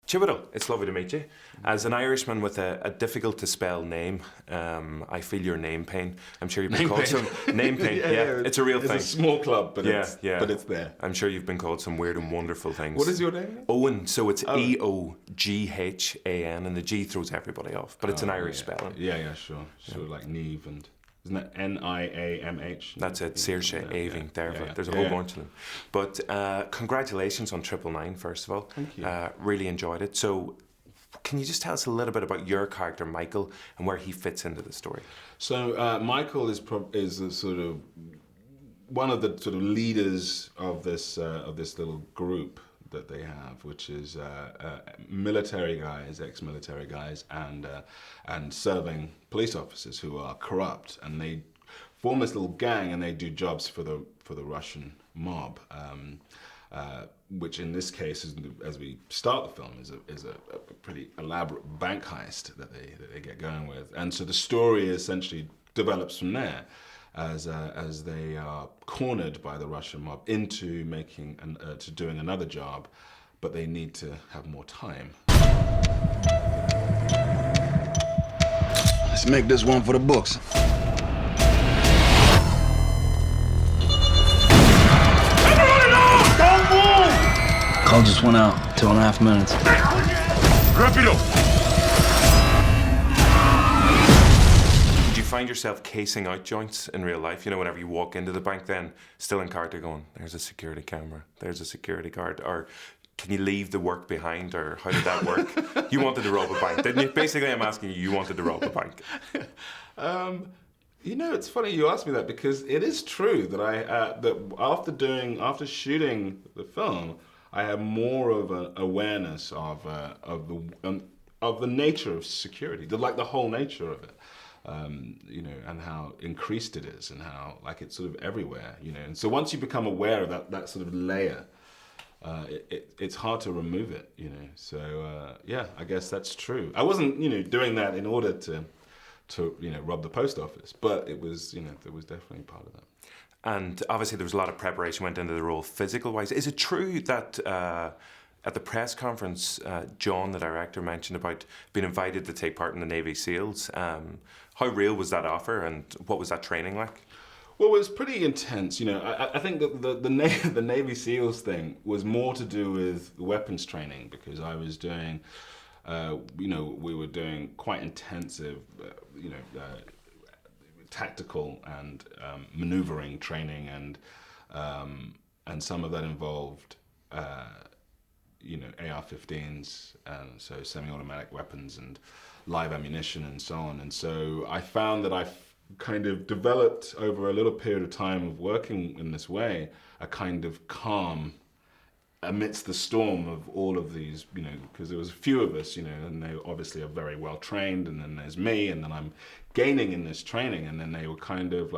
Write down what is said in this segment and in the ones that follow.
Chiwetel, it's lovely to meet you. As an Irishman with a difficult to spell name, I feel your name pain. I'm sure you've been called some name pain. Yeah, it's a real thing. It's a small club, but but it's there. I'm sure you've been called some weird and wonderful things. What is your name? Owen. So it's Eoghan, and the G throws everybody off. But it's an Irish spelling. Yeah, sure. Like Neve and. Isn't that Niamh? That's it, Saoirse, Aving, Derva. There's a whole bunch of them. But congratulations on 999, first of all. Thank you. Really enjoyed it. So can you just tell us a little bit about your character, Michael, and where he fits into the story? So Michael is a sort of one of the sort of leaders of this little group that they have, which is military guys, ex-military guys, and serving police officers who are corrupt, and they form this little gang, and they do jobs for the Russian mob, which in this case, as we start the film, is a pretty elaborate bank heist that they get going with, and so the story essentially develops from there. As they are cornered by the Russian mob into doing another job, but they need to have more time. Let's make this one for the books. Everybody down! Don't move! Call just went out. 2.5 minutes. Rapido! Find yourself casing out joints in real life, you know, whenever you walk into the bank, then still in character going, there's a security camera, there's a security guard, or can you leave the work behind, or how did that work? You wanted to rob a bank, didn't you? Basically, I'm asking you wanted to rob a bank. You know, it's funny you asked me that, because it is true that that after shooting the film, I have more of an awareness of the nature of security, the whole nature of it. You know, and how increased it is, and how it's sort of everywhere, you know. And so once you become aware of that sort of layer, it's hard to remove it, you know. So yeah, I guess that's true. I wasn't, you know, doing that in order to rob the post office, but it was, you know, there was definitely part of that. And obviously there was a lot of preparation went into the role physical-wise. Is it true that at the press conference, John, the director, mentioned about being invited to take part in the Navy SEALs? How real was that offer, and what was that training like? Well, it was pretty intense. You know, I think that the Navy SEALs thing was more to do with weapons training, because I was doing, you know, we were doing quite intensive, you know, tactical and maneuvering training, and some of that involved. You know, AR-15s, and so semi-automatic weapons and live ammunition and so on. And so I found that I've kind of developed over a little period of time of working in this way, a kind of calm amidst the storm of all of these, you know, because there was a few of us, you know, and they obviously are very well trained, and then there's me, and then I'm gaining in this training, and then they were kind of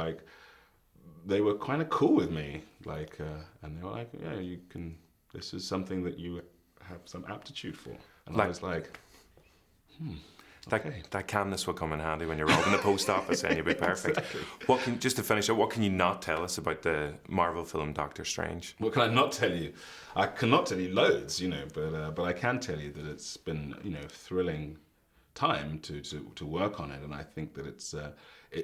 cool with me, and they were like, yeah, you can, this is something that you have some aptitude for. And I was like, okay. That calmness will come in handy when you're robbing the post office, and you'll be perfect. Exactly. Just to finish up, what can you not tell us about the Marvel film Doctor Strange? What can I not tell you? I cannot tell you loads, you know, but I can tell you that it's been, you know, thrilling time to work on it, and I think that it's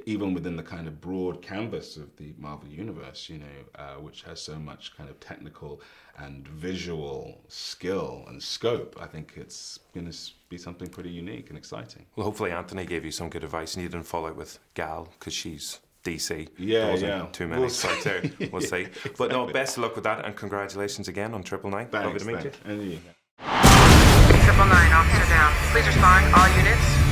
even within the kind of broad canvas of the Marvel universe, you know, which has so much kind of technical and visual skill and scope. I think it's going to be something pretty unique and exciting. Well, hopefully Anthony gave you some good advice, and you didn't fall out with Gal, because she's DC. Yeah. Too many sites there. We'll see. But no, best of luck with that, and congratulations again on 999. Thanks, Lovely to meet you. And you. 999, officer down. Please respond, all units.